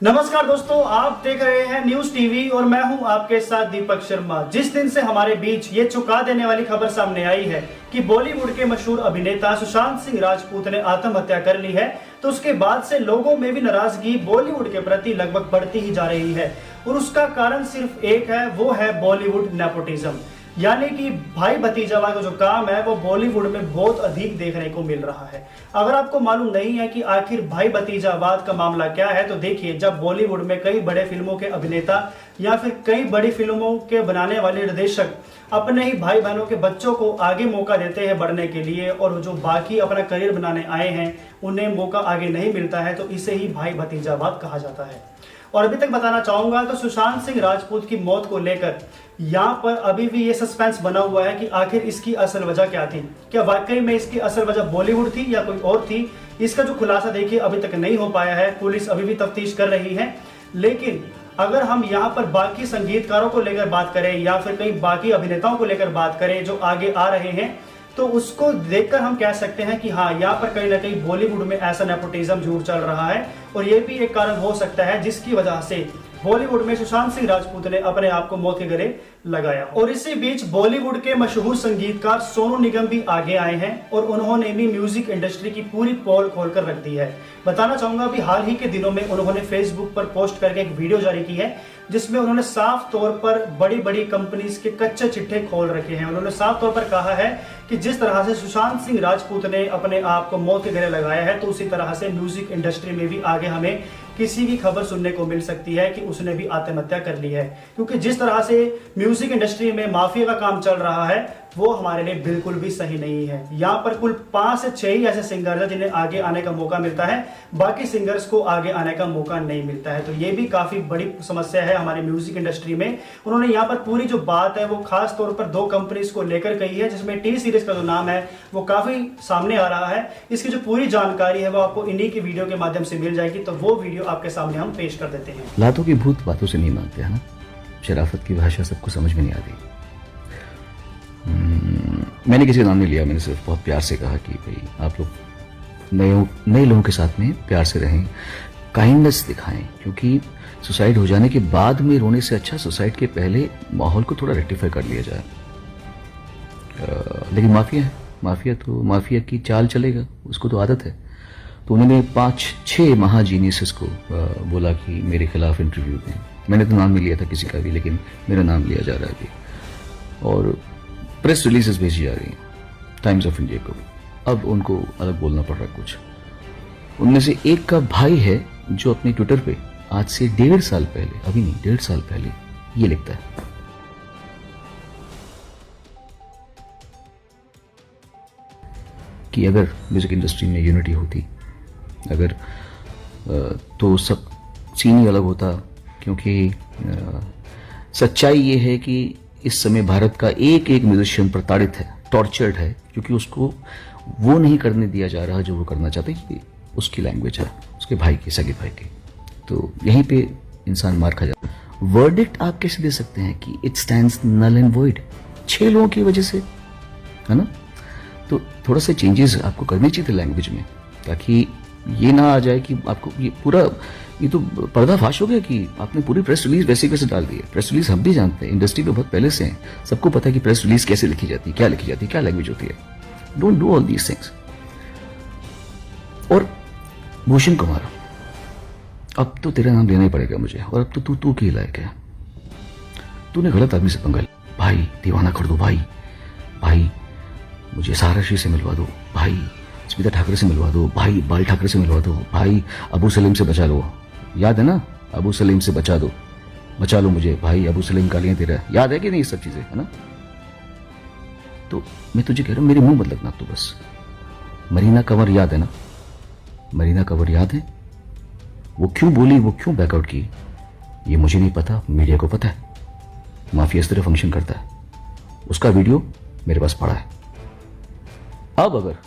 नमस्कार दोस्तों, आप देख रहे हैं न्यूज टीवी और मैं हूं आपके साथ दीपक शर्मा। जिस दिन से हमारे बीच ये चौंका देने वाली खबर सामने आई है कि बॉलीवुड के मशहूर अभिनेता सुशांत सिंह राजपूत ने आत्महत्या कर ली है, तो उसके बाद से लोगों में भी नाराजगी बॉलीवुड के प्रति लगभग बढ़ती ही जा रही है। और उसका कारण सिर्फ एक है, वो है बॉलीवुड नेपोटिज्म, यानी कि भाई भतीजावाद का जो काम है वो बॉलीवुड में बहुत अधिक देखने को मिल रहा है। अगर आपको मालूम नहीं है कि आखिर भाई भतीजावाद का मामला क्या है, तो देखिए, जब बॉलीवुड में कई बड़े फिल्मों के अभिनेता या फिर कई बड़ी फिल्मों के बनाने वाले निर्देशक अपने ही भाई बहनों के बच्चों को आगे मौका देते हैं बढ़ने के लिए, और जो बाकी अपना करियर बनाने आए हैं उन्हें मौका आगे नहीं मिलता है, तो इसे ही भाई भतीजावाद कहा जाता है। और अभी तक बताना चाहूंगा तो सुशांत सिंह राजपूत की मौत को लेकर यहाँ पर अभी भी ये सस्पेंस बना हुआ है कि आखिर इसकी असल वजह क्या थी। क्या वाकई में इसकी असल वजह बॉलीवुड थी या कोई और थी? इसका जो खुलासा देखिए अभी तक नहीं हो पाया है। पुलिस अभी भी तफ्तीश कर रही है। लेकिन अगर हम यहाँ पर बाकी संगीतकारों को लेकर बात करें या फिर कई बाकी अभिनेताओं को लेकर बात करें जो आगे आ रहे हैं, तो उसको देखकर हम कह सकते हैं कि हाँ, यहाँ पर कहीं ना कहीं बॉलीवुड में ऐसा नेपोटिज्म जरूर चल रहा है। और ये भी एक कारण हो सकता है जिसकी वजह से बॉलीवुड में सुशांत सिंह राजपूत ने अपने आप को मौत के गले लगाया। और इसी बीच बॉलीवुड के मशहूर संगीतकार सोनू निगम भी आगे आए हैं और उन्होंने भी म्यूजिक इंडस्ट्री की पूरी पोल खोलकर रख दी है। बताना चाहूंगा अभी हाल ही के दिनों में उन्होंने फेसबुक पर पोस्ट करके एक वीडियो जारी की है जिसमें उन्होंने साफ तौर पर बड़ी बड़ी कंपनीज के कच्चे चिट्ठे खोल रखे हैं। उन्होंने साफ तौर पर कहा है कि जिस तरह से सुशांत सिंह राजपूत ने अपने आप को मौत के गले लगाया है, तो उसी तरह से म्यूजिक इंडस्ट्री में भी आगे हमें किसी की खबर सुनने को मिल सकती है कि उसने भी आत्महत्या कर ली है। क्योंकि जिस तरह से म्यूजिक इंडस्ट्री में माफिया का काम चल रहा है वो हमारे लिए बिल्कुल भी सही नहीं है। यहाँ पर कुल 5 से 6 ही ऐसे सिंगर्स हैं जिन्हें आगे आने का मौका मिलता है, बाकी सिंगर्स को आगे आने का मौका नहीं मिलता है। तो ये भी काफी बड़ी समस्या है हमारे म्यूजिक इंडस्ट्री में। उन्होंने यहाँ पर पूरी जो बात है वो खास तौर पर 2 कंपनीज को लेकर कही है, जिसमें टी सीरीज का जो नाम है वो काफी सामने आ रहा है। इसकी जो पूरी जानकारी है वो आपको इन्हीं की वीडियो के माध्यम से मिल जाएगी, तो वो वीडियो आपके सामने हम पेश कर देते हैं। लातों की भूत बातों से नहीं मानते, है ना। शराफत की भाषा सबको समझ में नहीं आती। मैंने किसी का नाम नहीं लिया, मैंने सिर्फ बहुत प्यार से कहा कि भाई आप लोग नए लोगों के साथ में प्यार से रहें, काइंडनेस दिखाएं, क्योंकि सुसाइड हो जाने के बाद में रोने से अच्छा सुसाइड के पहले माहौल को थोड़ा रेक्टिफाई कर लिया जाए। लेकिन माफिया है, माफिया की चाल चलेगा, उसको तो आदत है। तो उन्होंने 5-6 महाजीनियस को बोला कि मेरे खिलाफ इंटरव्यू दें। मैंने तो नाम नहीं लिया था किसी का भी, लेकिन मेरा नाम लिया जा रहा है अभी। और प्रेस रिलीजेस भेजी जा रही हैं टाइम्स ऑफ इंडिया को। अब उनको अलग बोलना पड़ रहा है कुछ। उनमें से एक का भाई है जो अपने ट्विटर पे आज से 1.5 साल पहले, अभी नहीं 1.5 साल पहले, ये लिखता है कि अगर म्यूजिक इंडस्ट्री में यूनिटी होती, अगर तो सब सीन ही अलग होता। क्योंकि सच्चाई ये है कि इस समय भारत का एक म्यूजिशियन प्रताड़ित है, टॉर्चर्ड है, क्योंकि उसको वो नहीं करने दिया जा रहा जो वो करना चाहते कि उसकी लैंग्वेज है, उसके भाई की, सगे भाई की। तो यहीं पे इंसान मार खा जाता है। वर्डिक्ट आप कैसे दे सकते हैं कि it stands null and void 6 लोगों की वजह से, है ना। तो थोड़ा सा चेंजेस आपको करने चाहिए थे लैंग्वेज में, ताकि ये ना आ जाए कि आपको ये तो पर्दाफाश हो गया कि आपने पूरी प्रेस रिलीज वैसे डाल दी है। प्रेस रिलीज हम भी जानते हैं, इंडस्ट्री में बहुत पहले से हैं, सबको पता है कि प्रेस रिलीज कैसे लिखी जाती है, क्या लिखी जाती है, क्या लैंग्वेज होती है। Don't do all these things. और भूषण कुमार, अब तो तेरा नाम लेना ही पड़ेगा मुझे, और अब तो तू के लायक है। तूने गलत आदमी से पंगा लिया। भाई दीवाना कर दो, भाई मुझे साराशी से मिलवा दो, भाई स्मिता ठाकरे से मिलवा दो, भाई बाल ठाकरे से मिलवा दो, भाई अबू सलीम से बचा लो। याद है ना, अबू सलीम से बचा लो मुझे, भाई अबू सलीम गालियां दे रहा है। याद है कि नहीं ये सब चीजें, है ना। तो मैं तुझे कह रहा हूं, मेरे मुंह मत लगना तू बस। मरीना कंवर याद है ना, मरीना कंवर याद है, वो क्यों बोली, वो क्यों बैकआउट की, ये मुझे नहीं पता, मीडिया को पता है। माफिया इस तरह फंक्शन करता है। उसका वीडियो मेरे पास पड़ा है। अब अगर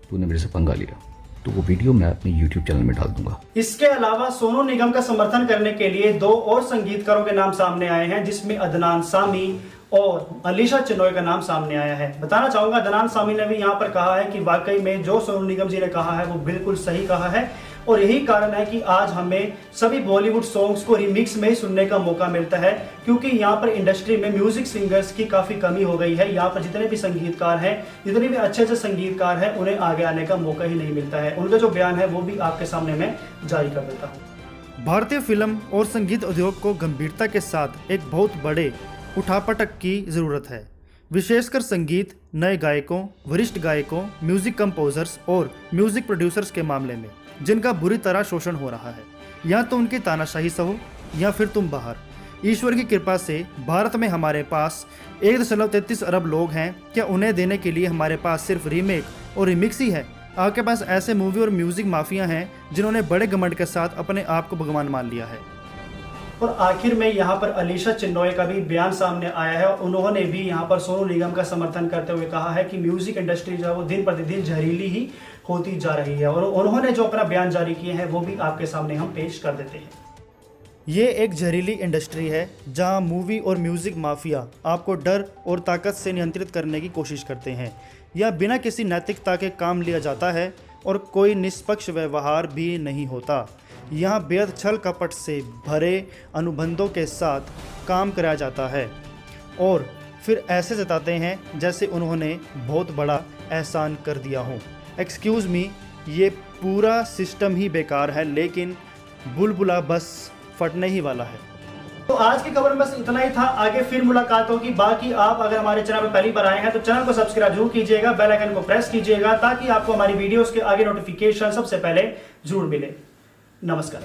तूने मेरे से पंगा लिया तो वो वीडियो मैं अपने YouTube चैनल में डाल दूंगा। इसके अलावा सोनू निगम का समर्थन करने के लिए 2 और संगीतकारों के नाम सामने आए हैं, जिसमें अदनान सामी और अलीशा चिनॉय का नाम सामने आया है। बताना चाहूंगा अदनान सामी ने भी यहाँ पर कहा है कि वाकई में जो सोनू निगम जी ने कहा है वो बिल्कुल सही कहा है। और यही कारण है कि आज हमें सभी बॉलीवुड सॉन्ग्स को रिमिक्स में ही सुनने का मौका मिलता है, क्योंकि यहाँ पर इंडस्ट्री में म्यूजिक सिंगर्स की काफ़ी कमी हो गई है। यहाँ पर जितने भी संगीतकार हैं, जितने भी अच्छे अच्छे संगीतकार हैं, उन्हें आगे आने का मौका ही नहीं मिलता है। उनका जो बयान है वो भी आपके सामने मैं जारी कर देता हूँ। भारतीय फिल्म और संगीत उद्योग को गंभीरता के साथ एक बहुत बड़े उठापटक की ज़रूरत है, विशेषकर संगीत नए गायकों, वरिष्ठ गायकों, म्यूजिक कंपोजर्स और म्यूजिक प्रोड्यूसर्स के मामले में, जिनका बुरी तरह शोषण हो रहा है। या तो उनकी तानाशाही सहो या फिर तुम बाहर। ईश्वर की कृपा से भारत में हमारे पास 1.33 अरब लोग हैं। क्या उन्हें देने के लिए हमारे पास सिर्फ रीमेक और रिमिक्स ही है? आपके पास ऐसे मूवी और म्यूजिक माफिया हैं जिन्होंने बड़े घमंड के साथ अपने आप को भगवान मान लिया है। और आखिर में यहाँ पर अलीशा चिन्नॉय का भी बयान सामने आया है। उन्होंने भी यहाँ पर सोनू निगम का समर्थन करते हुए कहा है कि म्यूजिक इंडस्ट्री जो है वो दिन प्रतिदिन जहरीली ही होती जा रही है। और उन्होंने जो अपना बयान जारी किए हैं वो भी आपके सामने हम पेश कर देते हैं। ये एक जहरीली इंडस्ट्री है जहां मूवी और म्यूजिक माफिया आपको डर और ताकत से नियंत्रित करने की कोशिश करते हैं, या बिना किसी नैतिकता के काम लिया जाता है और कोई निष्पक्ष व्यवहार भी नहीं होता। यहाँ बेहद छल कपट से भरे अनुबंधों के साथ काम कराया जाता है और फिर ऐसे जताते हैं जैसे उन्होंने बहुत बड़ा एहसान कर दिया हो। एक्सक्यूज़ मी, ये पूरा सिस्टम ही बेकार है, लेकिन बुलबुला बस फटने ही वाला है। तो आज की खबर में बस इतना ही था। आगे फिर मुलाकात होगी। बाकी आप अगर हमारे चैनल पर पहली बार आए हैं तो चैनल को सब्सक्राइब जरूर कीजिएगा, बेल आइकन को प्रेस कीजिएगा ताकि आपको हमारी वीडियोस के आगे नोटिफिकेशन सबसे पहले जरूर मिले। नमस्कार।